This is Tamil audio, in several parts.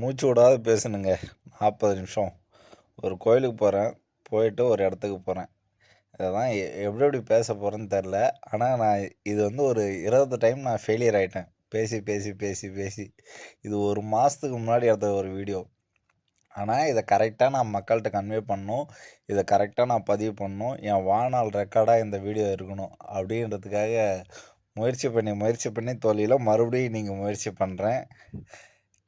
மூச்சு விடாத பேசணுங்க. 40 நிமிஷம். ஒரு கோயிலுக்கு போகிறேன். போயிட்டு ஒரு இடத்துக்கு போகிறேன். இததான் எப்படி எப்படி பேச போகிறேன்னு தெரில. ஆனால் நான் இது ஒரு 20 டைம் நான் ஃபெயிலியர் ஆகிட்டேன். பேசி பேசி பேசி பேசி இது ஒரு மாதத்துக்கு முன்னாடி எடுத்த ஒரு வீடியோ. ஆனால் இதை கரெக்டாக நான் மக்கள்கிட்ட கன்வே பண்ணணும். இதை கரெக்டாக நான் பதிவு பண்ணணும். என் வாழ்நாள் ரெக்கார்டாக இந்த வீடியோ இருக்கணும் அப்படின்றதுக்காக முயற்சி பண்ணி தோல்வியில் மறுபடியும் நீங்கள் முயற்சி பண்ணுறேன்.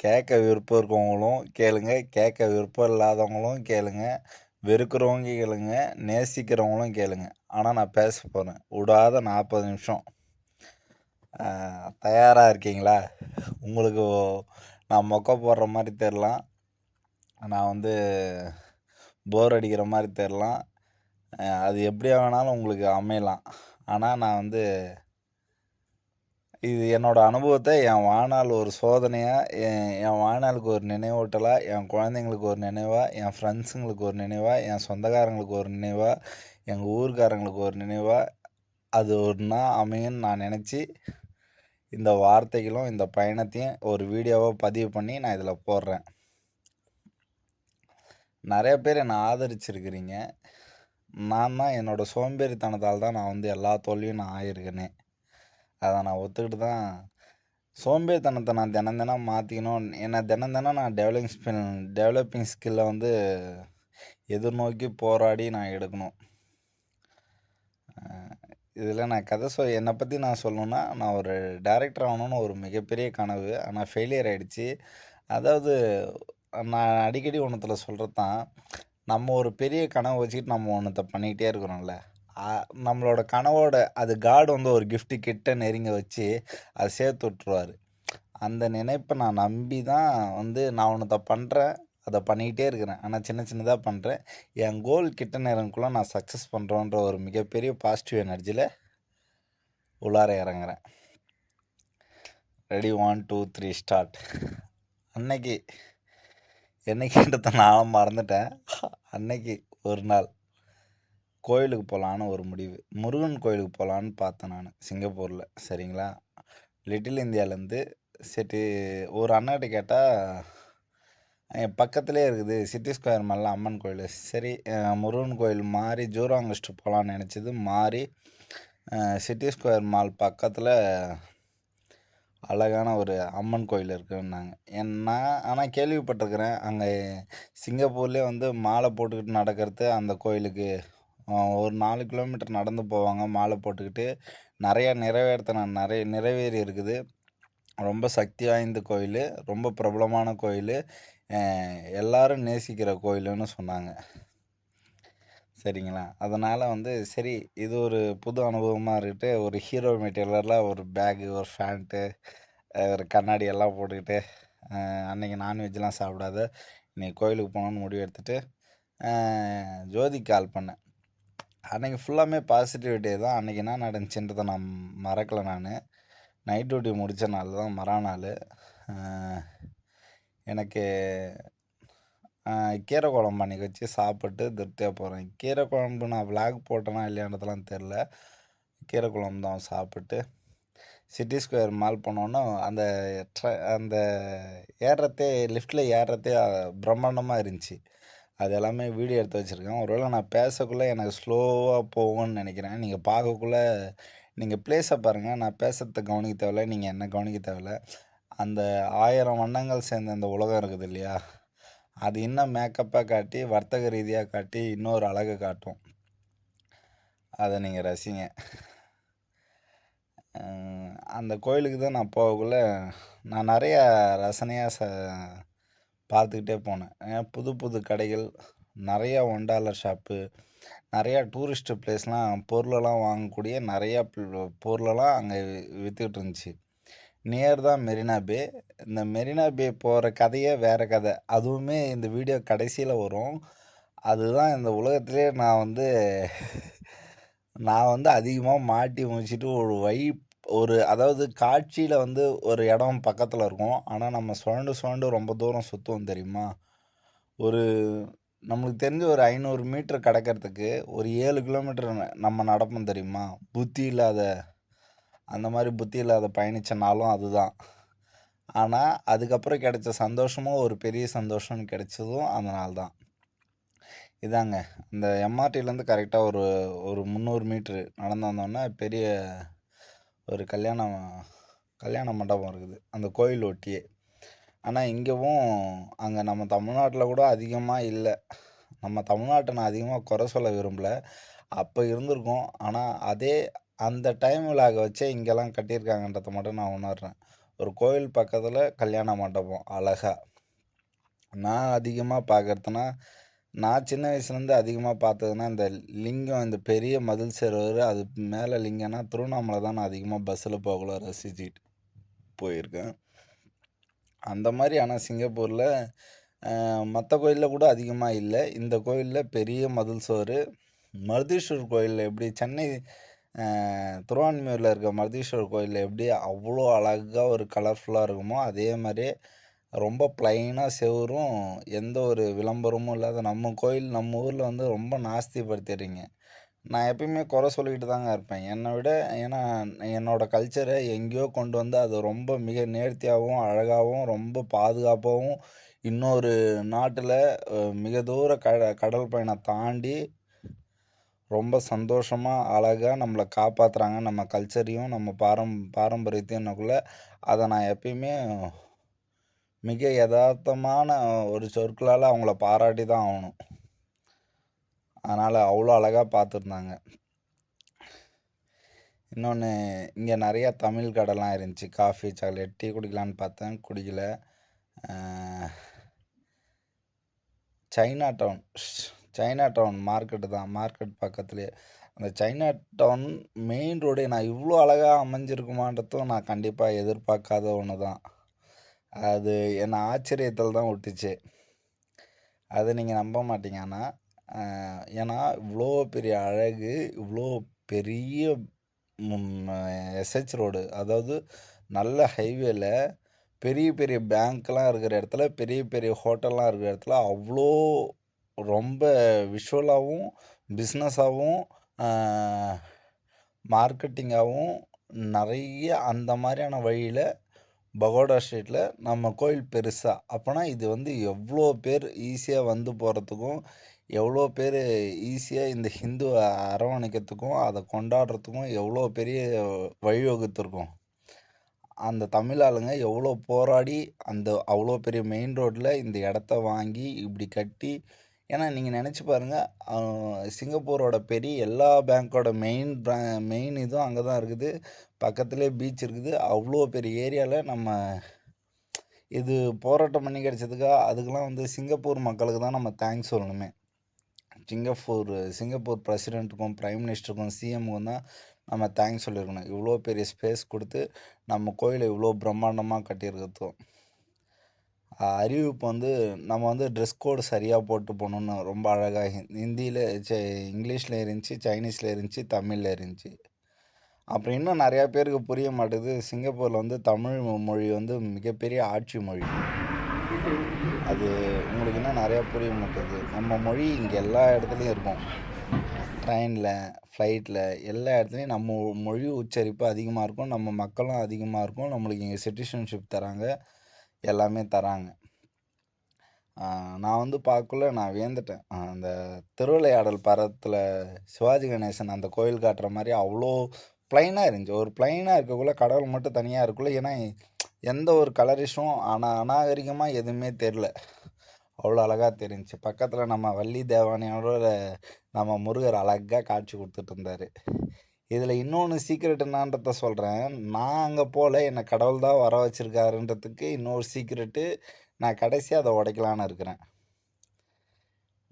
கேட்க விருப்பம் இருக்கவங்களும் கேளுங்க, கேட்க விருப்பம் இல்லாதவங்களும் கேளுங்க, வெறுக்கிறவங்க கேளுங்க, நேசிக்கிறவங்களும் கேளுங்க. ஆனால் நான் பேச போகிறேன் விடாத 40 நிமிஷம். தயாராக இருக்கீங்களா? உங்களுக்கு நான் மொக்க போடுற மாதிரி தெரிலாம், நான் போர் அடிக்கிற மாதிரி தெரிலாம், அது எப்படியா வேணாலும் உங்களுக்கு அமையலாம். ஆனால் நான் இது என்னோடய அனுபவத்தை என் வாழ்நாள் ஒரு சோதனையாக, என் வாழ்நாளுக்கு ஒரு நினைவூட்டலாக, என் குழந்தைங்களுக்கு ஒரு நினைவாக, என் ஃப்ரெண்ட்ஸுங்களுக்கு ஒரு நினைவாக, என் சொந்தக்காரங்களுக்கு ஒரு நினைவாக, எங்கள் ஊர்க்காரங்களுக்கு ஒரு நினைவாக அது ஒன்றா அமையும்னு நான் நினச்சி இந்த வார்த்தைகளும் இந்த பயணத்தையும் ஒரு வீடியோவாக பதிவு பண்ணி நான் இதில் போடுறேன். நிறைய பேர் என்னை ஆதரிச்சிருக்கிறீங்க. நான் தான் என்னோடய சோம்பேறித்தனத்தால் தான் நான் எல்லா தோல்வியும் நான் ஆகியிருக்கேனே. அதை நான் ஒத்துக்கிட்டு தான் சோம்பேறித்தனத்தை நான் தினம் மாற்றிக்கணும். ஏன்னா தினம் நான் டெவலப்பிங் ஸ்கில்லை எதிர்நோக்கி போராடி நான் எடுக்கணும். இதில் நான் கதை என்னை பற்றி நான் சொல்லணுன்னா, நான் ஒரு டைரக்டர் ஆகணுன்னு ஒரு மிகப்பெரிய கனவு. ஆனால் ஃபெயிலியர் ஆகிடுச்சு. அதாவது நான் அடிக்கடி ஒன்றுத்தில் சொல்கிறது தான், நம்ம ஒரு பெரிய கனவு வச்சுக்கிட்டு நம்ம ஒன்றத்தை பண்ணிக்கிட்டே இருக்கிறோம்ல, நம்மளோட கனவோட அது காட் ஒரு கிஃப்ட்டு கிட்ட நெருங்க வச்சு அதை சேர்த்து விட்ருவார். அந்த நினைப்பை நான் நம்பி தான் நான் ஒன்றத்தை பண்ணுறேன், அதை பண்ணிக்கிட்டே இருக்கிறேன். ஆனால் சின்னதாக பண்ணுறேன். என் கோல் கிட்ட நேரங்குள்ளே நான் சக்ஸஸ் பண்ணுறோன்ற ஒரு மிகப்பெரிய பாசிட்டிவ் எனர்ஜியில் உள்ளார இறங்குறேன். Ready 1 2 3 start. என்னைக்குன்றத நான் மறந்துட்டேன். அன்னைக்கு ஒரு நாள் கோயிலுக்கு போகலான்னு ஒரு முடிவு. முருகன் கோயிலுக்கு போகலான்னு பார்த்தேன் நான் சிங்கப்பூரில். சரிங்களா? லிட்டில் இந்தியாவிலேருந்து சரி ஒரு அண்ணாட்ட கேட்டால், என் பக்கத்துலேயே இருக்குது சிட்டி ஸ்கொயர் மேலே அம்மன் கோயில். சரி முருகன் கோயில் மாறி ஜூராங்கஸ்ட் போகலான்னு நினச்சது மாறி சிட்டி ஸ்கொயர் மால் பக்கத்தில் அழகான ஒரு அம்மன் கோயில் இருக்குன்னாங்க. ஆனால் கேள்விப்பட்டிருக்கிறேன், அங்கே சிங்கப்பூர்லேயே மாலை போட்டுக்கிட்டு நடக்கிறது அந்த கோயிலுக்கு ஒரு 4 கிலோமீட்டர் நடந்து போவாங்க மாலை போட்டுக்கிட்டு. நிறையா நிறைவேறி இருக்குது. ரொம்ப சக்தி வாய்ந்த கோயில், ரொம்ப பிரபலமான கோயில், எல்லோரும் நேசிக்கிற கோயிலுன்னு சொன்னாங்க. சரிங்களா? அதனால் சரி இது ஒரு புது அனுபவமாக இருக்கட்டு. ஒரு ஹீரோ மெட்டீரியலில் ஒரு பேகு, ஒரு ஃபேண்ட்டு, ஒரு கண்ணாடி எல்லாம் போட்டுக்கிட்டு, அன்றைக்கி நான்வெஜ்லாம் சாப்பிடாத இன்றைக்கி கோயிலுக்கு போகணுன்னு முடிவு எடுத்துகிட்டு ஜோதிக்கு கால் பண்ணேன். அன்றைக்கி ஃபுல்லாமே பாசிட்டிவிட்டி தான். அன்றைக்கி என்ன நடந்துச்சுன்றதை நான் மறக்கலை. நைட் டியூட்டி முடித்த நாள் தான் மறுநாள் எனக்கு கீரை குழம்பு அன்றைக்கி வச்சு சாப்பிட்டு திருப்தியாக போகிறேன். கீரை குழம்பு நான் விளாக் போட்டேனா இல்லையான்றதெல்லாம் தெரில. கீரை குழம்பு தான் சாப்பிட்டு சிட்டி ஸ்கொயர் மால் போனோன்னா அந்த ஏறுறதே லிஃப்ட்டில் ஏறுறதே பிரம்மாண்டமாக இருந்துச்சு. அது எல்லாமே வீடியோ எடுத்து வச்சுருக்கேன். ஒருவேளை நான் பேசக்குள்ளே எனக்கு ஸ்லோவாக போகும்னு நினைக்கிறேன். நீங்கள் பார்க்கக்குள்ளே நீங்கள் ப்ளேஸை பாருங்கள். நான் பேசுகிறத கவனிக்க தேவையில்ல, நீங்கள் என்ன கவனிக்க தேவையில்ல. அந்த 1000 வண்ணங்கள் சேர்ந்த அந்த உலகம் இருக்குது இல்லையா, அது இன்னும் மேக்கப்பாக காட்டி வர்த்தக ரீதியாக காட்டி இன்னொரு அழகை காட்டும். அதை நீங்கள் ரசிங்க. அந்த கோயிலுக்கு தான் நான் போகக்குள்ளே நான் நிறையா ரசனையாக பார்த்துக்கிட்டே போனேன். புது புது கடைகள், நிறையா $1 ஷாப்பு, நிறையா டூரிஸ்ட்டு ப்ளேஸ்லாம், பொருளெல்லாம் வாங்கக்கூடிய நிறையா பொருளெல்லாம் அங்கே விற்றுக்கிட்டு இருந்துச்சு. நியர் தான் மெரினா பே. இந்த மெரினா பே போகிற கதையே வேறு கதை. அதுவுமே இந்த வீடியோ கடைசியில் வரும். அதுதான் இந்த உலகத்திலே நான் அதிகமாக மாட்டி முடிச்சுட்டு அதாவது காட்சியில் ஒரு இடம் பக்கத்தில் இருக்கும். ஆனால் நம்ம சுழண்டு ரொம்ப தூரம் சுற்றுவோம் தெரியுமா? நம்மளுக்கு தெரிஞ்ச ஒரு 500 மீட்டர் கடக்கிறதுக்கு ஒரு 7 கிலோமீட்டர் நம்ம நடப்போம் தெரியுமா? அந்த மாதிரி புத்தி இல்லாத பயணித்த நாளும் அதுதான். ஆனால் அதுக்கப்புறம் கிடைச்ச சந்தோஷமும் ஒரு பெரிய சந்தோஷம்னு கிடைச்சதும் அதனால தான். இதாங்க இந்த எம்ஆர்டிலேருந்து கரெக்டாக ஒரு ஒரு 300 மீட்ரு நடந்து வந்தோன்னா பெரிய ஒரு கல்யாண மண்டபம் இருக்குது அந்த கோயில் ஒட்டியே. ஆனால் இங்கேவும் அங்கே நம்ம தமிழ்நாட்டில் கூட அதிகமாக இல்லை. நம்ம தமிழ்நாட்டை நான் அதிகமாக குறை சொல்ல விரும்பல. அப்போ இருந்திருக்கும். ஆனால் அந்த டைம் விழாவை வச்சே இங்கெல்லாம் கட்டியிருக்காங்கன்றத மட்டும் நான் உணர்றேன். ஒரு கோயில் பக்கத்தில் கல்யாண மண்டபம் அழகா. நான் அதிகமாக பார்க்குறதுனா, நான் சின்ன வயசுலேருந்து அதிகமாக பார்த்ததுன்னா இந்த லிங்கம், இந்த பெரிய மதில் செருவு அது மேலே லிங்கம்னா திருவண்ணாமலை தான் நான் அதிகமாக பஸ்ஸில் போகல ரசிச்சுட்டு போயிருக்கேன். அந்த மாதிரி. ஆனால் சிங்கப்பூரில் மற்ற கோயிலில் கூட அதிகமாக இல்லை. இந்த கோயிலில் பெரிய மதில் சுவர். மருதீஸ்வரர் கோயிலில் எப்படி சென்னை திருவான்மியூரில் இருக்க மருதீஸ்வரர் கோயிலில் எப்படி அவ்வளோ அழகாக ஒரு கலர்ஃபுல்லாக இருக்குமோ அதே மாதிரியே ரொம்ப ப்ளைனாக செவரும் எந்த ஒரு விளம்பரமும் இல்லாத நம்ம கோயில் நம்ம ஊரில் வந்து ரொம்ப நாஸ்திப்படுத்திடுறீங்க. நான் எப்பயுமே குறை சொல்லிக்கிட்டு தாங்க இருப்பேன். என்னை விட ஏன்னா என்னோடய கல்ச்சரை எங்கேயோ கொண்டு வந்து அதை ரொம்ப மிக நேர்த்தியாகவும் அழகாகவும் ரொம்ப பாதுகாப்பாகவும் இன்னொரு நாட்டில் மிக தூர கடல் பயணம் தாண்டி ரொம்ப சந்தோஷமாக அழகாக நம்மளை காப்பாற்றுறாங்க. நம்ம கல்ச்சரையும் நம்ம பாரம்பரியத்தையும்னக்குள்ள அதை நான் எப்பயுமே மிக யதார்த்தமான ஒரு சொற்களால் அவங்கள பாராட்டி தான் ஆகணும். அதனால் அவ்வளோ அழகாக பார்த்துருந்தாங்க. இன்னொன்று இங்கே நிறையா தமிழ் கடைலாம் இருந்துச்சு. காஃபி, சாக்லேட், டீ குடிக்கலான்னு பார்த்தேன், குடிக்கல. சைனா டவுன் மார்க்கெட்டு தான், மார்க்கெட் பக்கத்துலேயே. அந்த சைனா டவுன் மெயின் ரோடே நான் இவ்வளோ அழகாக அமைஞ்சிருக்குமான்றதும் நான் கண்டிப்பாக எதிர்பார்க்காத ஒன்று தான். அது என்னை ஆச்சரியத்தில் தான் விட்டுச்சு. அது நீங்கள் நம்ப மாட்டீங்க. ஆனால் ஏன்னா இவ்வளோ பெரிய அழகு, இவ்வளோ பெரிய எஸ்ஹெச் ரோடு, அதாவது நல்ல ஹைவேல பெரிய பெரிய பேங்க்லாம் இருக்கிற இடத்துல, பெரிய பெரிய ஹோட்டல்லாம் இருக்கிற இடத்துல அவ்வளோ ரொம்ப விஷுவலாகவும் பிஸ்னஸாகவும் மார்க்கெட்டிங்காகவும் நிறைய அந்த மாதிரியான வழியில் பகோடா ஸ்ட்ரீட்டில் நம்ம கோயில் பெருசாக. அப்போனா இது வந்து எவ்வளோ பேர் ஈஸியாக வந்து போகிறதுக்கும், எவ்வளோ பேர் ஈஸியாக இந்த ஹிந்துவை அரவணைக்கிறதுக்கும் அதை கொண்டாடுறதுக்கும் எவ்வளோ பெரிய வழிவகுத்திருக்கும். அந்த தமிழ் ஆளுங்க எவ்வளோ போராடி அந்த அவ்வளோ பெரிய மெயின் ரோட்டில் இந்த இடத்த வாங்கி இப்படி கட்டி. ஏன்னா நீங்கள் நினச்சி பாருங்கள், சிங்கப்பூரோட பெரிய எல்லா பேங்க்கோட மெயின் இதுவும் அங்கே தான் இருக்குது. பக்கத்துலேயே பீச் இருக்குது. அவ்வளோ பெரிய ஏரியாவில் நம்ம இது போராட்டம் பண்ணி கிடச்சதுக்கா அதுக்கெலாம் வந்து சிங்கப்பூர் மக்களுக்கு தான் நம்ம தேங்க்ஸ் சொல்லணுமே. சிங்கப்பூர் பிரசிடெண்ட்டுக்கும் பிரைம் மினிஸ்டருக்கும் சிஎம்முக்கும் தான் நம்ம தேங்க்ஸ் சொல்லியிருக்கணும். இவ்வளோ பெரிய ஸ்பேஸ் கொடுத்து நம்ம கோயிலை இவ்வளோ பிரம்மாண்டமாக கட்டியிருக்கிறதும். அறிவிப்பு வந்து நம்ம வந்து ட்ரெஸ் கோடு சரியாக போட்டு போகணுன்னு ரொம்ப அழகாக ஹிந்தியில் இங்கிலீஷில் இருந்துச்சு, சைனீஸில் இருந்துச்சு, தமிழில் இருந்துச்சு. அப்புறம் இன்னும் நிறையா பேருக்கு புரிய மாட்டேது. சிங்கப்பூரில் வந்து தமிழ் மொழி வந்து மிகப்பெரிய ஆட்சி மொழி. அது உங்களுக்கு இன்னும் நிறையா புரிய மாட்டேது. நம்ம மொழி இங்கே எல்லா இடத்துலையும் இருக்கும். ட்ரெயினில், ஃப்ளைட்டில் எல்லா இடத்துலையும் நம்ம மொழி உச்சரிப்பு அதிகமாக இருக்கும். நம்ம மக்களும் அதிகமாக இருக்கும். நம்மளுக்கு இங்கே சிட்டிசன்ஷிப் தராங்க, எல்லாமே தராங்க. நான் வந்து பார்க்கல, நான் வியந்துட்டேன். அந்த திருவிளையாடல் படத்தில் சிவாஜி கணேசன் அந்த கோயில் காட்டுற மாதிரி அவ்வளோ ப்ளைனாக இருந்துச்சு. ஒரு ப்ளைனாக இருக்கக்குள்ளே கடவுள் மட்டும் தனியாக இருக்குள்ள. ஏன்னா எந்த ஒரு கலரிஷும் அநாகரிகமாக எதுவுமே தெரில. அவ்வளோ அழகாக தெரிஞ்சிச்சு. பக்கத்தில் நம்ம வள்ளி தேவானையோட நம்ம முருகர் அழகாக காட்சி கொடுத்துட்டு இருந்தார். இதில் இன்னொன்று சீக்ரெட் என்னான்றத சொல்கிறேன். நான் அங்கே போகல, என்னை கடவுள் தான் வர வச்சுருக்காருன்றதுக்கு இன்னொரு சீக்ரெட்டு. நான் கடைசியாக அதை உடைக்கலான்னு இருக்கிறேன்.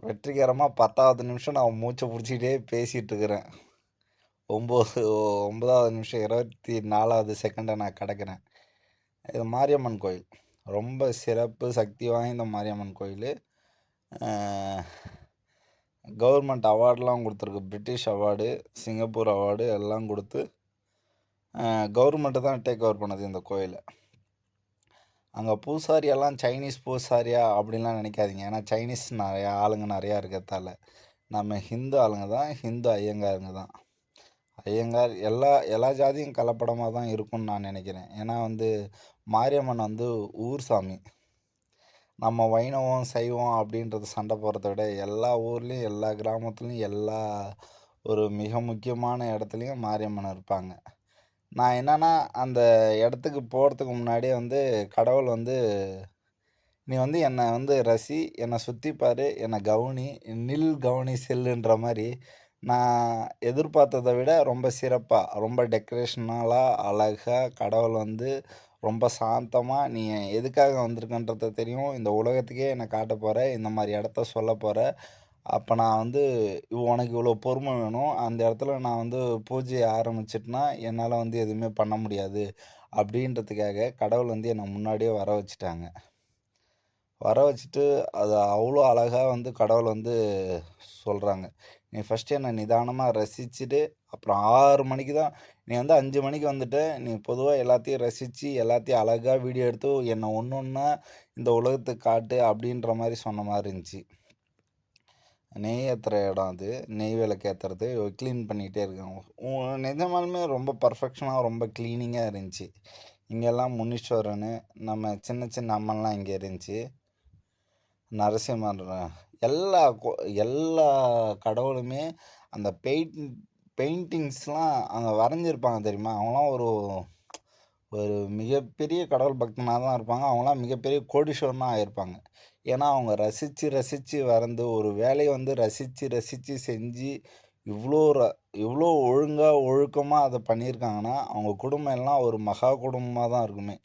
வெற்றிகரமாக 10வது நிமிஷம் நான் மூச்சை பிடிச்சிக்கிட்டே பேசிகிட்டு இருக்கிறேன். 9வது நிமிஷம் 24வது செகண்டை நான் கடக்கிறேன். இது மாரியம்மன் கோயில், ரொம்ப சிறப்பு சக்தி வாய்ந்த மாரியம்மன் கோயில். கவர்மெண்ட் அவார்டெலாம் கொடுத்துருக்கு. பிரிட்டிஷ் அவார்டு, சிங்கப்பூர் அவார்டு எல்லாம் கொடுத்து கவர்மெண்ட்டு தான் டேக் ஓவர் பண்ணது இந்த கோயிலை. அங்கே பூசாரியெல்லாம் சைனீஸ் பூசாரியா அப்படின்லாம் நினைக்காதீங்க. ஏன்னா சைனீஸ் நிறையா இருக்கிறதால நம்ம ஹிந்து ஆளுங்க தான், ஹிந்து ஐயங்காருங்க தான். ஐயங்கார் எல்லா ஜாதியும் கலப்படமாக தான் இருக்கும்னு நான் நினைக்கிறேன். ஏன்னா வந்து மாரியம்மன் வந்து ஊர் சாமி. நம்ம வைணவம், சைவம் அப்படின்றது சண்டை போடுறத விட எல்லா ஊர்லேயும், எல்லா கிராமத்துலேயும், எல்லா ஒரு மிக முக்கியமான இடத்துலையும் மாரியம்மன் இருப்பாங்க. நான் என்னன்னா, அந்த இடத்துக்கு போகிறதுக்கு முன்னாடியே வந்து கடவுள் வந்து, "நீ வந்து என்னை வந்து ரசி, என்னை சுற்றி பாரு, என்னை கவனி, நில் கவனி செல்லுன்ற" மாதிரி நான் எதிர்பார்த்ததை விட ரொம்ப சிறப்பாக, ரொம்ப டெக்கரேஷனலாக, அழகாக கடவுள் வந்து ரொம்ப சாந்தமாக, "நீ எதுக்காக வந்திருக்கன்றது தெரியும், இந்த உலகத்துக்கே என்னை காட்ட போகிற, இந்த மாதிரி இடத்த சொல்ல போகிற, அப்போ நான் வந்து உனக்கு இவ்வளோ பொறுமை வேணும், அந்த இடத்துல நான் வந்து பூஜையை ஆரம்பிச்சிட்டேன்னா என்னால் வந்து எதுவுமே பண்ண முடியாது" அப்படின்றதுக்காக கடவுள் வந்து என்னை முன்னாடியே வர வச்சுட்டாங்க. வர வச்சுட்டு அது அவ்வளோ அழகாக வந்து கடவுள் வந்து சொல்கிறாங்க, "நீ ஃபஸ்ட்டு என்னை நிதானமாக ரசிச்சுட்டு, அப்புறம் 6 மணிக்கு தான், நீ வந்து 5 மணிக்கு வந்துட்ட, நீ பொதுவாக எல்லாத்தையும் ரசித்து எல்லாத்தையும் அழகாக வீடியோ எடுத்து என்னை ஒன்று ஒன்றா இந்த உலகத்துக்கு காட்டு" அப்படின்ற மாதிரி சொன்ன மாதிரி இருந்துச்சு. நெய் ஏற்றுற இடம் அது, நெய் விளக்கு ஏற்றுறது, க்ளீன் பண்ணிகிட்டே இருக்காங்க. நிஜமாலுமே ரொம்ப பர்ஃபெக்ஷனாக ரொம்ப க்ளீனிங்காக இருந்துச்சு. இங்கெல்லாம் முனீஸ்வரன், நம்ம சின்ன சின்ன அம்மன்லாம் இங்கே இருந்துச்சு. நரசிம்மர், எல்லா கடவுளுமே அந்த பெயிண்டிங்ஸ்லாம் அங்கே வரைஞ்சிருப்பாங்க தெரியுமா? அவங்களாம் ஒரு ஒரு மிகப்பெரிய கடவுள் பக்தனாக தான் இருப்பாங்க. அவங்களாம் மிகப்பெரிய கோடீஸ்வரனாக ஆகியிருப்பாங்க. ஏன்னா அவங்க ரசித்து ரசித்து வரைந்து ஒரு வேலையை வந்து ரசித்து ரசித்து செஞ்சு இவ்வளோ ஒழுங்காக ஒழுக்கமாக அதை பண்ணியிருக்காங்கன்னா, அவங்க குடும்பம் எல்லாம் ஒரு மகா குடும்பமாக தான் இருக்குமே.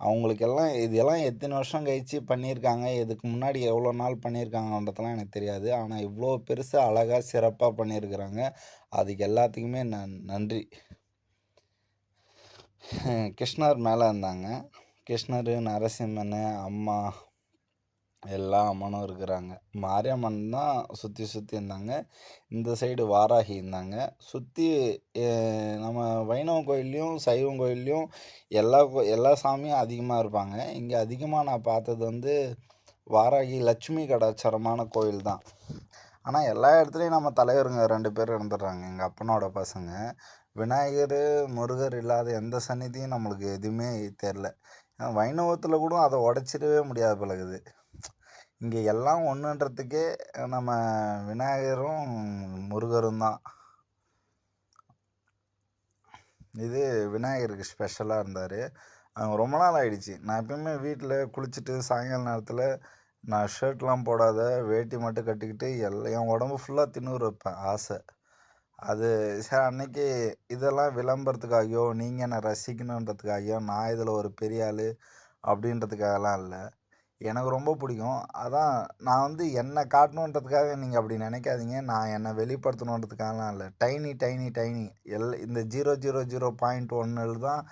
அவங்களுக்கெல்லாம் இதெல்லாம் எத்தனை வருஷம் கழிச்சு பண்ணியிருக்காங்க, இதுக்கு முன்னாடி எவ்வளோ நாள் பண்ணியிருக்காங்கன்றதெல்லாம் எனக்கு தெரியாது. ஆனால் இவ்வளோ பெருசா அழகா சிறப்பாக பண்ணியிருக்கிறாங்க. அதுக்கு எல்லாத்துக்குமே நன்றி. கிருஷ்ணர் மேலே இருந்தாங்க. கிருஷ்ணர், நரசிம்மன், அம்மா, எல்லா அம்மனும் இருக்கிறாங்க. மாரியம்மன் தான் சுற்றி சுற்றி இருந்தாங்க. இந்த சைடு வாராகி இருந்தாங்க. சுற்றி நம்ம வைணவ கோயில்லையும் சைவம் கோயில்லையும் எல்லா சாமியும் அதிகமாக இருப்பாங்க. இங்கே அதிகமாக நான் பார்த்தது வந்து வாராகி லட்சுமி கடாச்சாரமான கோயில் தான். ஆனால் எல்லா இடத்துலையும் நம்ம தலைவருங்க 2 பேர் இருந்துடுறாங்க. எங்கள் அப்பனோட பசங்க. விநாயகர், முருகர் இல்லாத எந்த சந்நிதியும் நம்மளுக்கு எதுவுமே தெரில. வைணவத்தில் கூட அதை உடச்சிடவே முடியாது போலகுது. இங்கே எல்லாம் ஒன்றுன்றதுக்கே நம்ம விநாயகரும் முருகரும் தான். இது விநாயகருக்கு ஸ்பெஷலாக இருந்தார். ரொம்ப நாள் ஆகிடுச்சு. நான் எப்பயுமே வீட்டில் குளிச்சுட்டு சாயங்கால நேரத்தில் நான் ஷர்ட்லாம் போடாத வேட்டி மட்டும் கட்டிக்கிட்டு என் உடம்பு ஃபுல்லாக தின்னூறு வைப்பேன், ஆசை. அது சரி, அன்னைக்கு இதெல்லாம் விளம்பரத்துக்காகியோ நீங்கள் என்னை ரசிக்கணுன்றதுக்காகியோ நான் இதில் ஒரு பெரிய ஆள் அப்படின்றதுக்காகலாம் இல்லை. எனக்கு ரொம்ப பிடிக்கும். அதான் நான் வந்து என்னை காட்டணுன்றதுக்காக நீங்கள் அப்படி நினைக்காதீங்க. நான் என்னை வெளிப்படுத்தணுன்றதுக்காகலாம் இல்லை. டைனி டைனி டைனி இந்த 0.0.1 தான்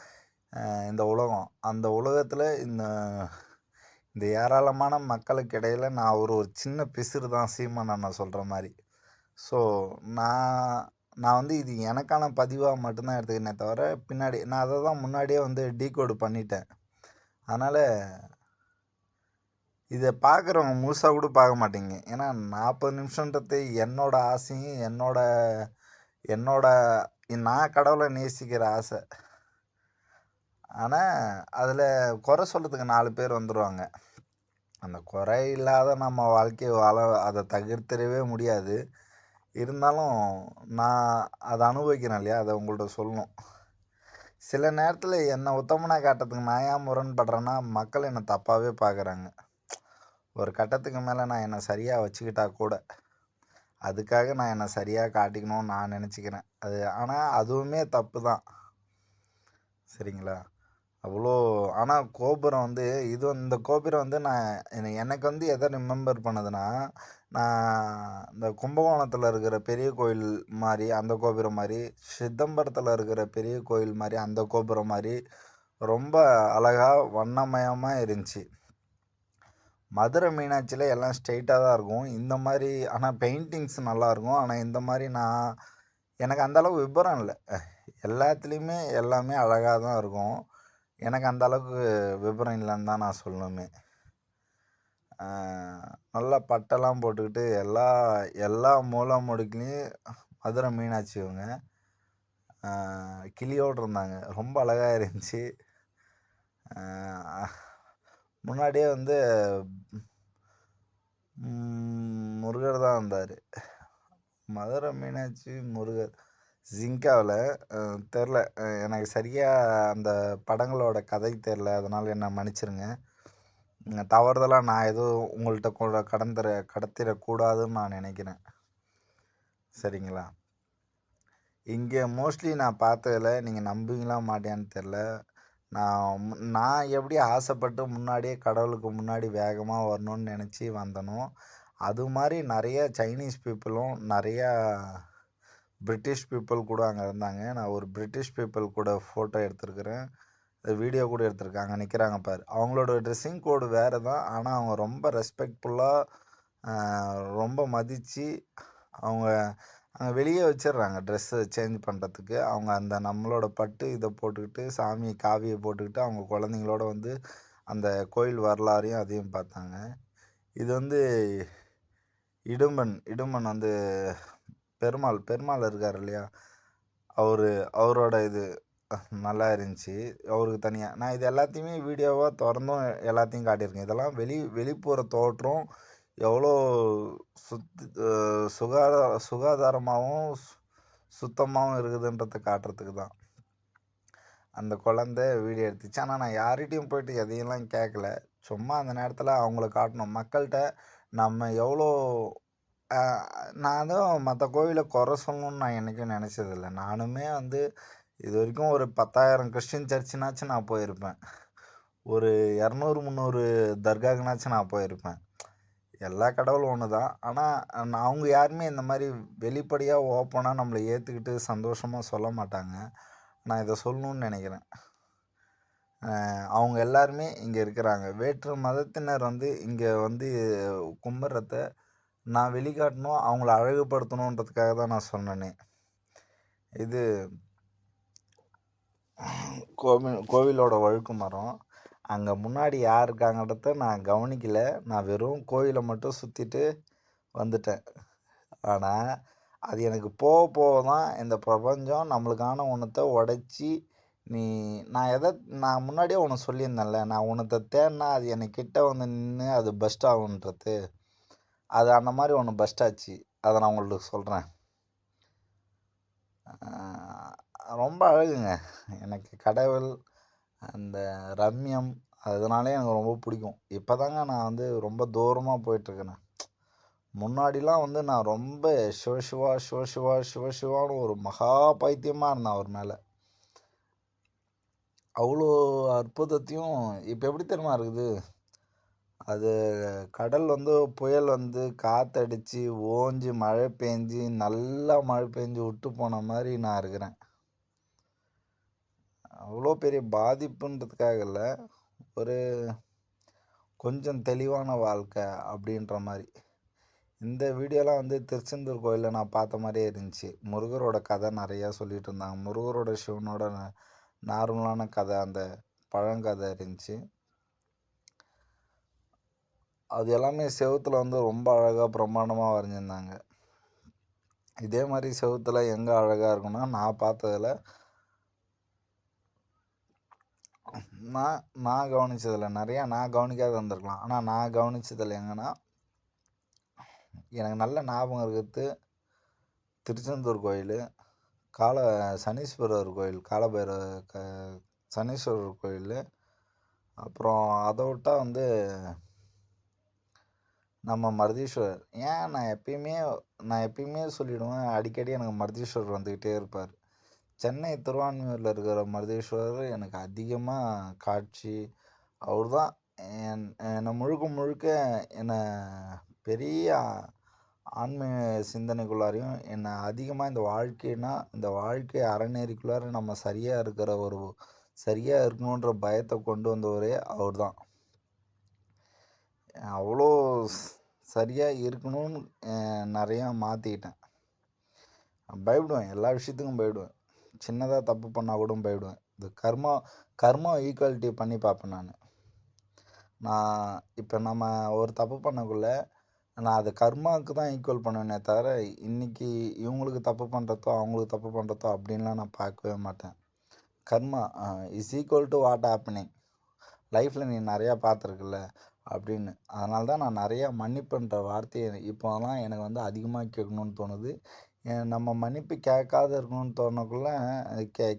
இந்த உலகம். அந்த உலகத்தில் இந்த ஏராளமான மக்களுக்கு இடையில் நான் ஒரு சின்ன பிசுறு தான், சீமான் அண்ணன் சொல்கிற மாதிரி. ஸோ நான் வந்து இது எனக்கான பதிவாக மட்டும்தான் எடுத்துக்கினே தவிர, பின்னாடி நான் அதை தான் முன்னாடியே வந்து டீகோடு பண்ணிட்டேன். அதனால் இதை பார்க்குறவங்க முழுசாக கூட பார்க்க மாட்டீங்க. ஏன்னா 40 நிமிஷன்றது என்னோடய ஆசையும் என்னோட நான் கடவுளை நேசிக்கிற ஆசை. ஆனால் அதில் குறை சொல்கிறதுக்கு 4 பேர் வந்துடுவாங்க. அந்த குறை இல்லாத நம்ம வாழ்க்கையை அதை தவிர்த்திடவே முடியாது. இருந்தாலும் நான் அதை அனுபவிக்கிறேன் இல்லையா, அதை உங்கள்கிட்ட சொல்லணும். சில நேரத்தில் என்னை உத்தமனாக காட்டுறதுக்கு நான் ஏன் முரண்படுறேன்னா, மக்கள் என்னை தப்பாகவே பார்க்குறாங்க. ஒரு கட்டத்துக்கு மேலே நான் என்னை சரியாக வச்சுக்கிட்டா கூட அதுக்காக நான் என்னை சரியாக காட்டிக்கணும்னு நான் நினச்சிக்கிறேன். ஆனால் அதுவுமே தப்பு தான், சரிங்களா? அவ்வளோ. ஆனால் கோபுரம் வந்து இந்த கோபுரம் வந்து எனக்கு வந்து எதை ரிமெம்பர் பண்ணுதுன்னா, நான் இந்த கும்பகோணத்தில் இருக்கிற பெரிய கோயில் மாதிரி அந்த கோபுரம் மாதிரி, சிதம்பரத்தில் இருக்கிற பெரிய கோயில் மாதிரி அந்த கோபுரம் மாதிரி ரொம்ப அழகாக வண்ணமயமாக இருந்துச்சு. மதுரை மீனாட்சியில் எல்லாம் ஸ்ட்ரெயிட்டாக தான் இருக்கும். இந்த மாதிரி ஆனால் பெயிண்டிங்ஸ் நல்லாயிருக்கும். ஆனால் இந்த மாதிரி எனக்கு அந்தளவுக்கு விபரம் இல்லை. எல்லாத்துலேயுமே எல்லாமே அழகாக தான் இருக்கும். எனக்கு அந்தளவுக்கு விபரம் இல்லைன்னு தான் நான் சொல்லணுமே. நல்லா பட்டெல்லாம் போட்டுக்கிட்டு எல்லா மூலை முடுக்குலேயும் மதுரை மீனாட்சி இவங்க கிளியோடு இருந்தாங்க. ரொம்ப அழகாக இருந்துச்சு. முன்னாடியே வந்து முருகர் தான் வந்தார். மதுரை மீனாட்சி முருகர் ஜிங்காவில் தெரில, எனக்கு சரியாக அந்த படங்களோட கதை தெரில, அதனால் என்ன மன்னிச்சிருங்க. தவறுதலாக நான் எதுவும் உங்கள்கிட்ட கூட கடத்திடக்கூடாதுன்னு நான் நினைக்கிறேன். சரிங்களா? இங்கே மோஸ்ட்லி நான் பார்த்ததில் நீங்கள் நம்புவீங்களா மாட்டியான்னு தெரில, நான் எப்படி ஆசைப்பட்டு முன்னாடியே கடவுளுக்கு முன்னாடி வேகமாக வரணும்னு நினச்சி வந்தனோ, அது மாதிரி நிறைய சைனீஸ் பீப்புளும் நிறையா பிரிட்டிஷ் பீப்புள் கூட அங்கே இருந்தாங்க. நான் ஒரு பிரிட்டிஷ் பீப்புள் கூட ஃபோட்டோ எடுத்திருக்கிறேன், வீடியோ கூட எடுத்திருக்காங்க. நிற்கிறாங்க பாரு, அவங்களோட ட்ரெஸ்ஸிங் கோடு வேறு தான். ஆனால் அவங்க ரொம்ப ரெஸ்பெக்ட்ஃபுல்லாக ரொம்ப மதித்து அவங்க அங்கே வெளியே வச்சிடுறாங்க ட்ரெஸ்ஸு சேஞ்ச் பண்ணுறதுக்கு. அவங்க அந்த நம்மளோட பட்டு இதை போட்டுக்கிட்டு, சாமி காவியை போட்டுக்கிட்டு, அவங்க குழந்தைங்களோட வந்து அந்த கோயில் வரலாறையும் அதையும் பார்த்தாங்க. இது வந்து இடும்பன் வந்து பெருமாள் இருக்கார் இல்லையா, அவரோட இது நல்லா இருந்துச்சு. அவருக்கு தனியாக நான் இது எல்லாத்தையுமே வீடியோவாக திறந்தும் எல்லாத்தையும் காட்டியிருக்கேன். இதெல்லாம் வெளிப்புற தோற்றம் எவ்வளோ சுகாதாரமாகவும் சுத்தமாகவும் இருக்குதுன்றதை காட்டுறதுக்கு தான் அந்த குழந்தை வீடியோ எடுத்துச்சு. ஆனால் நான் யார்கிட்டையும் போயிட்டு எதையெல்லாம் கேட்கல, சும்மா அந்த நேரத்தில் அவங்கள காட்டணும் மக்கள்கிட்ட. நம்ம எவ்வளோ நான் அதுவும் மற்ற கோவிலை குறை சொல்லணும்னு நான் என்றைக்கும் நினச்சதில்லை. நானுமே வந்து இது வரைக்கும் ஒரு 10,000 கிறிஸ்டின் சர்ச்சுனாச்சும் நான் போயிருப்பேன், ஒரு 200-300 தர்காக்குனாச்சும் நான் போயிருப்பேன். எல்லா கடவுளும் ஒன்று தான். ஆனால் அவங்க யாருமே இந்த மாதிரி வெளிப்படையாக ஓப்பனாக நம்மளை ஏற்றுக்கிட்டு சந்தோஷமாக சொல்ல மாட்டாங்க. நான் இதை சொல்லணுன்னு நினைக்கிறேன். அவங்க எல்லாருமே இங்கே இருக்கிறாங்க. வேற்று மதத்தினர் வந்து இங்கே வந்து கும்பிட்றத நான் வெளிக்காட்டணும், அவங்கள அழகுபடுத்தணுன்றதுக்காக தான் நான் சொன்னேனே. இது கோவிலோட வழுக்கு மரம். அங்கே முன்னாடி யார் இருக்காங்கன்றத நான் கவனிக்கலை. நான் வெறும் கோவிலை மட்டும் சுற்றிட்டு வந்துட்டேன். ஆனால் அது எனக்கு போக போக தான் இந்த பிரபஞ்சம் நம்மளுக்கான ஒன்றத்தை உடைச்சி, நான் முன்னாடியே ஒன்று சொல்லியிருந்தேன்ல, நான் ஒன்றத்தை தேடினா அது என்னை கிட்ட வந்து நின்று அது பெஸ்ட் ஆகுன்றது. அது அந்த மாதிரி ஒன்று பெஸ்ட் ஆச்சு. அதை நான் உங்களுக்கு சொல்கிறேன். ரொம்ப அழகுங்க. எனக்கு கடவுள் அந்த ரம்யம் அதனாலே எனக்கு ரொம்ப பிடிக்கும். இப்போ தாங்க நான் வந்து ரொம்ப தூரமாக போயிட்டுருக்கேன். முன்னாடிலாம் வந்து நான் ரொம்ப சிவசிவான்னு ஒரு மகா பைத்தியமாக இருந்தேன் அவர் மேலே. அவ்வளோ அற்புதத்தையும் இப்போ எப்படி தெரியுமா இருக்குது, அது கடல் வந்து புயல் வந்து காற்றடிச்சு ஓஞ்சி மழை பெஞ்சு நல்லா மழை பெஞ்சு விட்டு போன மாதிரி நான் இருக்கிறேன். அவ்வளோ பெரிய பாதிப்புன்றதுக்காக இல்லை, ஒரு கொஞ்சம் தெளிவான வாழ்க்கை அப்படின்ற மாதிரி. இந்த வீடியோலாம் வந்து திருச்செந்தூர் கோயிலில் நான் பார்த்த மாதிரியே இருந்துச்சு. முருகரோட கதை நிறையா சொல்லிகிட்டு இருந்தாங்க. முருகரோட சிவனோட நார்மலான கதை, அந்த பழங்கதை இருந்துச்சு. அது எல்லாமே செவுத்தில் வந்து ரொம்ப அழகாக பிரம்மாண்டமாக வரைஞ்சிருந்தாங்க. இதே மாதிரி செவுத்தில் எங்கே அழகாக இருக்குன்னா, நான் பார்த்ததில் நான் கவனித்ததில் நிறையா நான் கவனிக்காத வந்திருக்கலாம். ஆனால் நான் கவனித்ததில் எங்கன்னா, எனக்கு நல்ல ஞாபகம் இருக்கிறது திருச்செந்தூர் கோயில், சனீஸ்வரர் கோயில், சனீஸ்வரர் கோயில். அப்புறம் அதை விட்டால் வந்து நம்ம மருதீஸ்வரர். ஏன் நான் எப்பயுமே சொல்லிவிடுவேன், அடிக்கடி எனக்கு மருதீஸ்வரர் வந்துக்கிட்டே இருப்பார். சென்னை திருவான்மியூரில் இருக்கிற மருதீஸ்வரர் எனக்கு அதிகமாக காட்சி. அவர் தான் என்னை முழுக்க என்னை பெரிய ஆன்மீக சிந்தனைக்குள்ளாரையும் என்னை அதிகமாக இந்த வாழ்க்கை அறநெறிக்குள்ளார நம்ம சரியாக இருக்கணுன்ற பயத்தை கொண்டு வந்தவரே அவர் தான். அவ்வளோ சரியாக இருக்கணும்னு நிறையா மாற்றிக்கிட்டேன். பயப்படுவேன், எல்லா விஷயத்துக்கும் பயப்படுவேன். சின்னதாக தப்பு பண்ணால் கூட பயப்படுவேன். இந்த கர்மா ஈக்குவாலிட்டி பண்ணி பார்ப்பேன். நான் இப்போ நம்ம ஒரு தப்பு பண்ணக்குள்ளே நான் அது கர்மாவுக்கு தான் ஈக்குவல் பண்ணுவேனே தவிர, இன்றைக்கி இவங்களுக்கு தப்பு பண்ணுறதோ அவங்களுக்கு தப்பு பண்ணுறதோ அப்படின்லாம் நான் பார்க்கவே மாட்டேன். Karma is equal to what happening. லைஃப்பில் நீ நிறையா பார்த்துருக்குல்ல அப்படின்னு. அதனால தான் நான் நிறையா மன்னிப்புன்ற வார்த்தையை இப்போலாம் எனக்கு வந்து அதிகமாக கேட்கணுன்னு தோணுது. நம்ம மன்னிப்பு கேட்காத இருக்கணும்னு தோணக்குள்ளே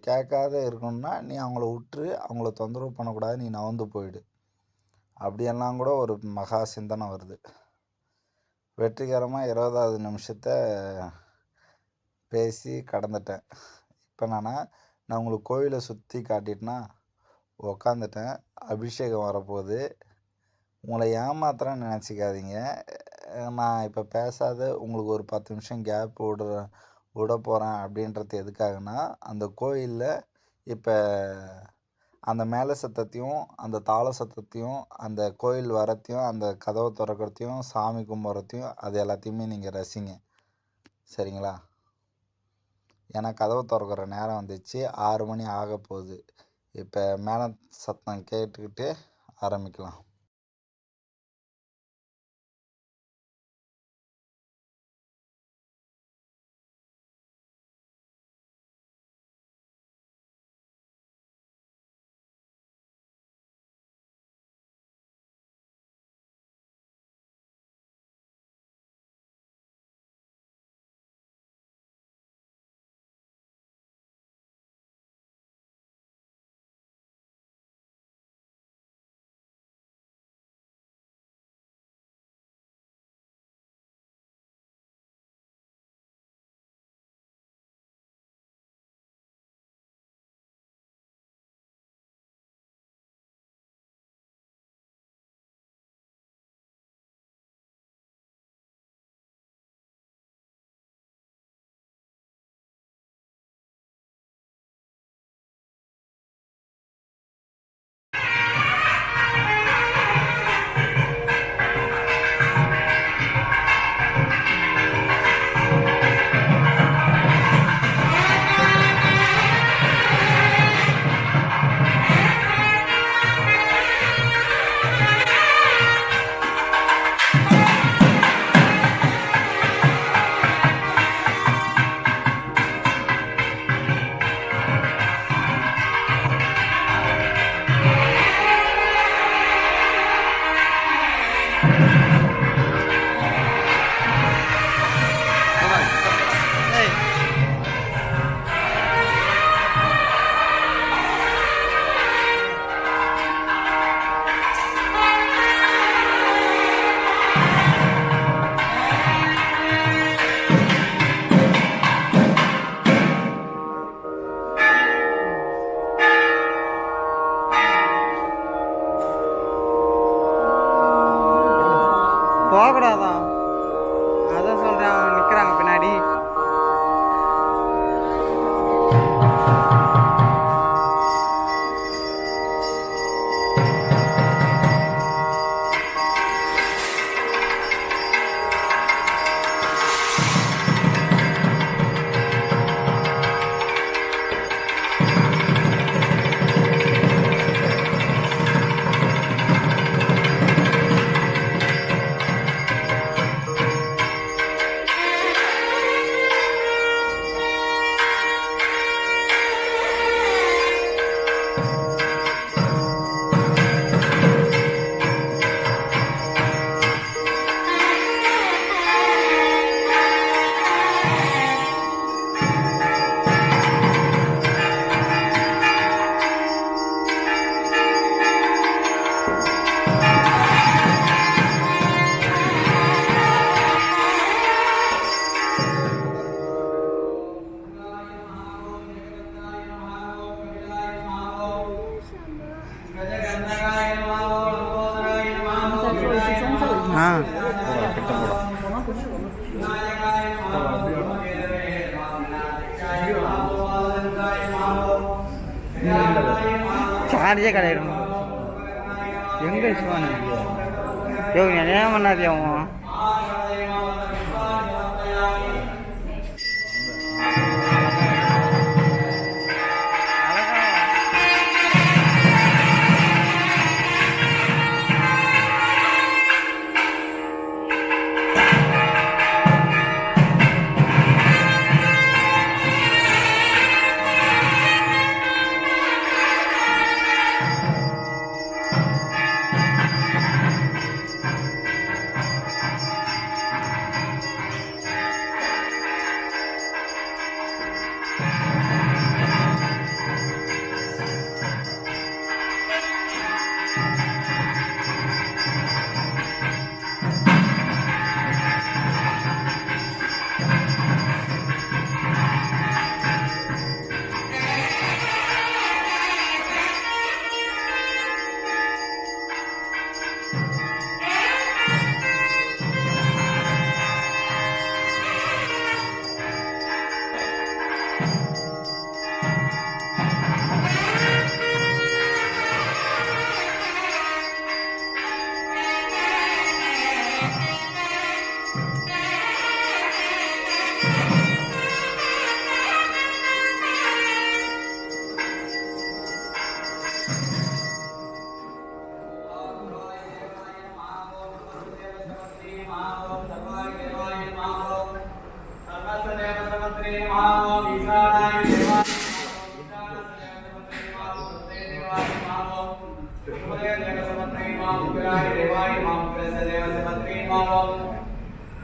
கேட்காத இருக்கணும்னா நீ அவங்கள விட்டுரு, அவங்கள தொந்தரவு பண்ணக்கூடாது, நீ நகர்ந்து போயிடு. அப்படியெல்லாம் கூட ஒரு மகா சிந்தனை வருது. வெற்றிகரமாக 20வது நிமிஷத்தை பேசி கடந்துட்டேன். இப்போ நான் உங்களுக்கு கோவிலை சுற்றி காட்டிட்டேன்னா உக்காந்துட்டேன். அபிஷேகம் வரப்போகுது. உங்களை ஏமாத்துறேன்னு நினச்சிக்காதீங்க. நான் இப்போ பேசாத உங்களுக்கு ஒரு 10 நிமிஷம் கேப் விட போகிறேன் அப்படின்றது எதுக்காகனா, அந்த கோயிலில் இப்போ அந்த மேலே சத்தத்தையும் அந்த தாள சத்தத்தையும் அந்த கோயில் வரத்தையும் அந்த கதவை திறக்கிறதையும் சாமி கும்பிட்றதையும் அது எல்லாத்தையுமே நீங்கள் ரசிங்க, சரிங்களா? ஏன்னா கதவை திறக்கிற நேரம் வந்துச்சு. 6 மணி ஆக போகுது. இப்போ மேலே சத்தம் கேட்டுக்கிட்டு ஆரம்பிக்கலாம். போகக்கூடாதான், அதான் சொல்கிறேன். அவன் நிற்கிறாங்க பின்னாடி. சார்ஜே கிடையாது. எங்கே சிவானு யோ என்ன பண்ணாது அவன்.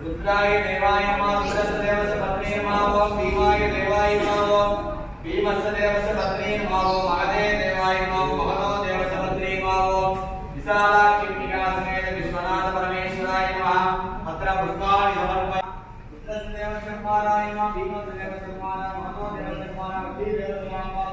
रुद्राय देवाय नमः रुद्रस्य देवस्य पत्नी नमः भीमाय देवाय नमः भीमस्य देवस्य पत्नी नमः महादेव देवाय नमः महतो देवस्य पत्नी नमः विशालाक्षिका समेत विश्वनाथ परमेश्वराय नमः अत्र पुष्पाणि समर्पयामि रुद्रस्य देवस्य कुमाराय नमः भीमस्य देवस्य कुमाराय महतो देवस्य कुमाराय देवस्य नमः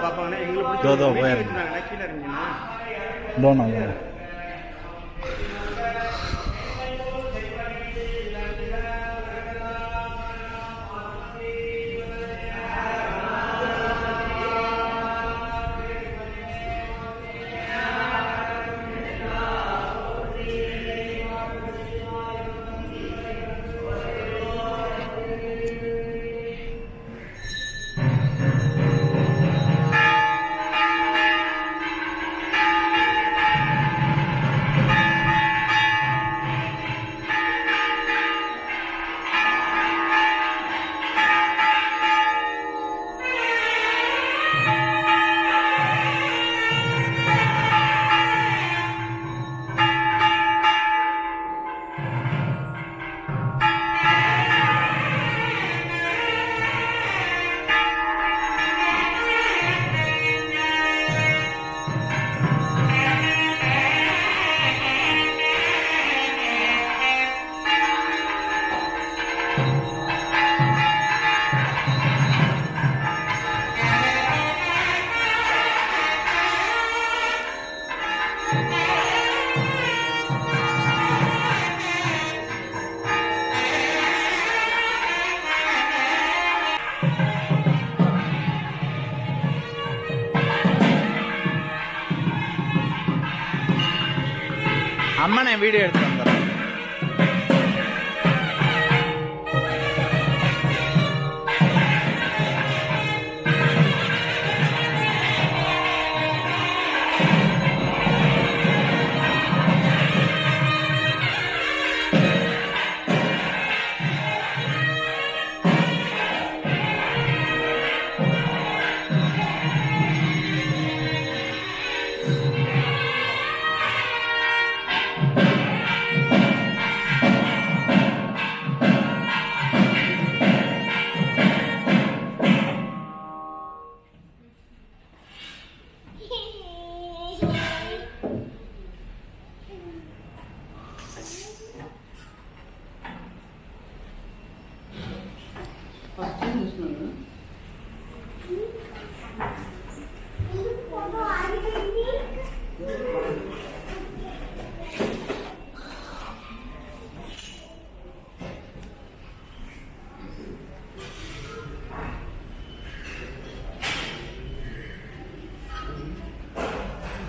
பார்ப்பாங்கன்னா எங்களை இதோ பிடிச்சி போய் வச்சுருந்தாங்கன்னா கீழே இருந்தீங்கன்னா டோனா அம்மனை வீடியோ எடுத்து வந்துடுறேன்.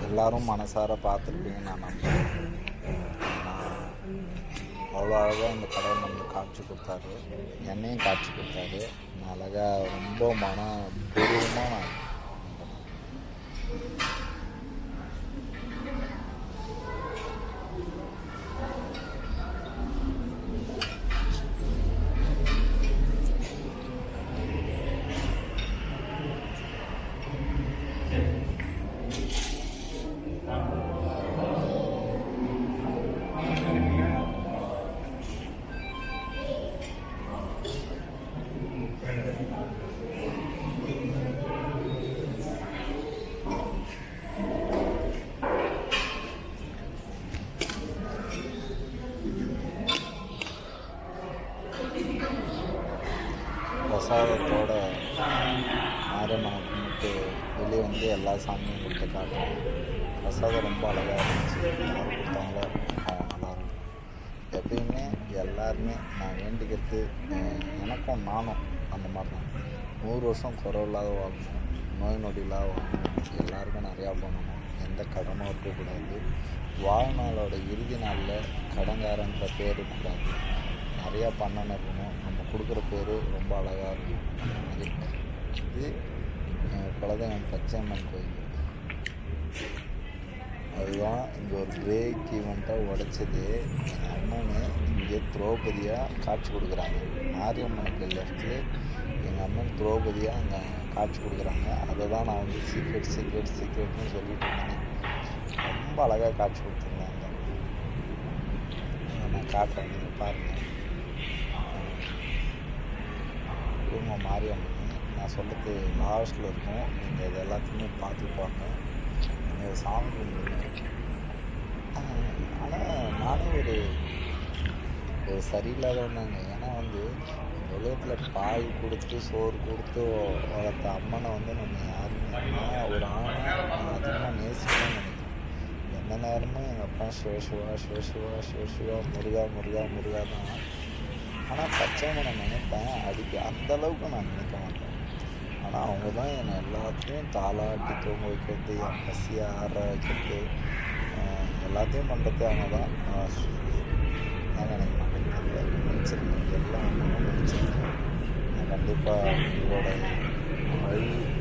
எல்லாரும் மனசார பார்த்துருப்பீங்க நான் நம்புறேன். அவ்வளோ அழகாக இந்த கடவுள் நம்மளுக்கு காட்சி கொடுத்தாரு, என்னையும் காட்சி கொடுத்தாரு. நான் அழகாக ரொம்ப பூர்வமாக நான் பிரசாதத்தோட மாரியம்மனை கும்பிட்டு வெளியே வந்து எல்லா சாமியும் கொடுத்து காட்டுறோம். பிரசாதம் ரொம்ப அழகாக இருந்துச்சு. யார் கொடுத்தாங்களோ அவங்க நல்லாயிருக்கும். எப்பயுமே எல்லாருமே நான் வேண்டிக்கிறது, எனக்கும் நானும் அந்த மாதிரி தான் 100 வருஷம் குறைவில்லாத வாழணும், நோய் நொடி இல்லாத வாழணும், எல்லாருக்கும் நிறையா பண்ணணும், எந்த கடனும் இருக்கக்கூடாது, வாழ்நாளோட இறுதி நாளில் கடங்காரன்ற பேர் இருக்கக்கூடாது, நிறையா பண்ணணும் இருக்கணும், நம்ம கொடுக்குற பேர் ரொம்ப அழகாக இருக்கும். இது குலதெய்வம் பச்சையம்மன் கோயில். அதுதான் இங்கே ஒரு பிரேக் ஈவெண்ட்டாக உடைச்சது. எங்கள் அம்மனு இங்கே திரௌபதியாக காட்சி கொடுக்குறாங்க. மாரியம்மனுக்கு லெஃப்டில் எங்கள் அம்மன் திரௌபதியாக அங்கே காட்சி கொடுக்குறாங்க. அதை தான் நான் வந்து சீக்ரெட்னு சொல்லிட்டு இருந்தேன். ரொம்ப அழகாக காட்சி கொடுத்துருந்தாங்க. நான் காட்டுறேன், நீங்கள் பாருங்கள். இவங்க மாரியம்மன் நான் சொல்கிறது லாஸ்ட்டில் இருக்கும். நீங்கள் இது எல்லாத்தையுமே பார்த்துப்பாங்க. நீங்கள் சாமி கும்பிடுங்க. ஆனால் நானே ஒரு ஒரு சரியில்லாதவனாங்க. ஏன்னா வந்து உலகத்தில் பால் கொடுத்து சோறு கொடுத்து வளர்த்த அம்மனை வந்து நம்ம யாருமே ஒரு ஆணை அதிகமாக நேசிக்கணும்னு நினைக்கிறேன். எந்த நேரமும் எங்கள் அப்பா சிவசிவா சிவசிவா சிவசிவா முருகா முருகா முருகா தான். ஆனால் பச்சையம்மை நான் நினைப்பேன், அந்தளவுக்கு நான் நினைக்க மாட்டேன். ஆனால் அவங்க தான் என்னை எல்லாத்தையும் தாளாட்டி தூங்க வைக்கிறது, என் பசியை ஆற வைக்கிறது, எல்லாத்தையும் பண்ணுறது அவங்க தான். நான் நினைக்க மாட்டேன், நினச்சிருக்கேன், எல்லா அம்மனும் நினச்சிருக்கேன். நான் கண்டிப்பாக உங்களோட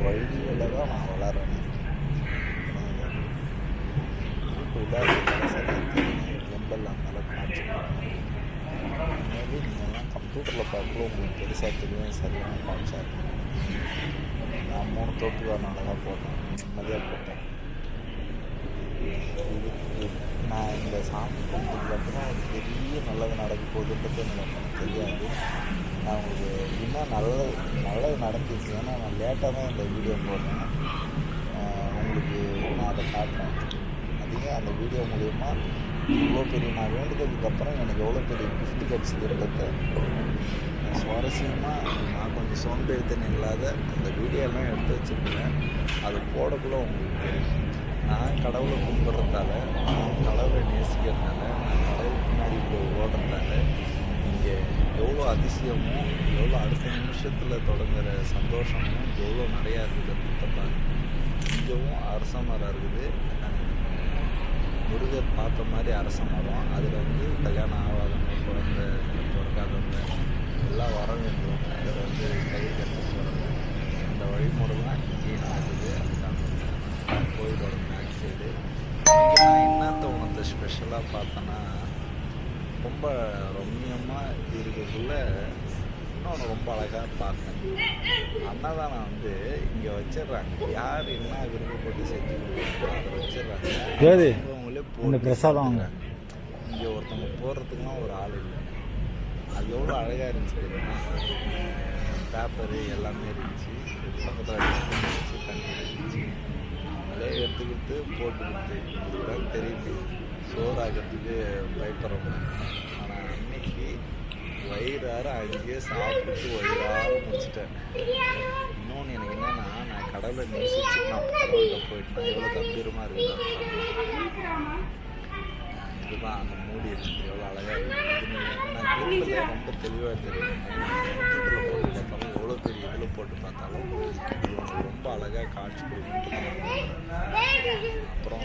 வழியில் தான் நான் வளர்றேன். எம்பல் அந்த காட்சி மேபி நீங்கள்லாம் கம்ப்யூட்டரில் பார்க்கல உங்களுக்கு பெருசாக தெரியும், சரியான காட்சியாக இருக்கும். நான் 3 தோப்புக்காரனால தான் போட்டேன், நிம்மதியாக போட்டேன். நான் இந்த சாமி கும்பிட்டதுக்கப்புறம் ஒரு பெரிய நல்லது நடக்க போகுதுன்றது எனக்கு தெரியாது. நான் உங்களுக்கு இன்னும் நல்லது நடந்துச்சு. ஏன்னா நான் லேட்டாக தான் இந்த வீடியோ போடுறேன். உங்களுக்கு நான் அதை காட்டுறேன். அதிகம் அந்த வீடியோ மூலயமா இவ்வளோ பெரிய நான் வேண்டுதலுக்கப்புறம் எனக்கு எவ்வளோ பெரிய கிஃப்ட் கிடச்சிதுன்றத சுவாரஸ்யமாக நான் கொஞ்சம் சோம்பேறித்தனம் இல்லாத அந்த வீடியோலாம் எடுத்து வச்சுருக்கேன். அது போடக்குள்ள உங்களுக்கு தெரியும். நான் கடவுளை கும்பிட்றதால, நான் கடவுளை நேசிக்கிறதுனால, நான் கடவுள் முன்னாடி போய் ஓடுறதால இங்கே எவ்வளோ அதிசயமும் எவ்வளோ அடுத்த நிமிஷத்தில் தொடங்குகிற சந்தோஷமும் எவ்வளோ நிறையா இருக்குது. பாருங்க, இங்கேவும் அரச மரம் இருக்குது. முருகர் பார்த்த மாதிரி அரச மரம். அதில் வந்து கல்யாணம் ஆகாதவங்க, குழந்தை பிறக்காதவங்க எல்லாம் வர வேண்டுவாங்க. அதில் வந்து கயிறு கட்ட போகிறாங்க. அந்த வழிமுறை தான் இங்கேயும் நடக்குது. அதுதான் கோயிலோட பேக் சைடு. இங்கே நான் என்னத்த உனத்தை ஸ்பெஷலாக பார்த்தேன்னா, ரொம்ப ரம்மியமாக இருக்கக்குள்ள இன்னொன்று ரொம்ப அழகாக பார்த்தேன். அன்னதானம் வந்து இங்கே வச்சிடுறாங்க. யார் என்ன விருப்பப்பட்டு செஞ்சு கொடுக்குறாங்களோ அதை வச்சிடுறாங்க. அவங்களே போட்டு பிரசாதம். இங்கே ஒருத்தவங்க போடுறதுக்குலாம் ஒரு ஆள் இல்லை. அது எவ்வளோ அழகாக இருந்துச்சு தெரியுமா? பேப்பரு எல்லாமே இருந்துச்சு, பக்கத்தில் இருந்துச்சு, தண்ணி இருந்துச்சு. அவங்களே எடுத்துக்கிட்டு போட்டுக்கிட்டு இதுதான் தெரியுது சோறு ஆகிறதுக்கு பயப்படுறோம். ஆனால் அன்னைக்கு வயிறார அங்கேயே சாப்பிட்டு வயிறார முடிச்சிட்டேன். இன்னொன்று எனக்கு என்னென்னா, நான் கடவுளை நேசிச்சு நான் கடவுள்கிட்ட போயிட்டேன். எவ்வளோ கம்பீரமாக இருக்குதா. இதுதான் அந்த மூடி இருக்குது, எவ்வளோ அழகாக இருக்குது. இது நான் கிளிப்பில் ரொம்ப தெளிவாக தெரியும். கம்ப்யூட்டரில் போட்டு பார்த்தாலும் எவ்வளோ பெரிய இதில் போட்டு பார்த்தாலும் இது ரொம்ப அழகாக காட்சி கொடுக்கும். அப்புறம்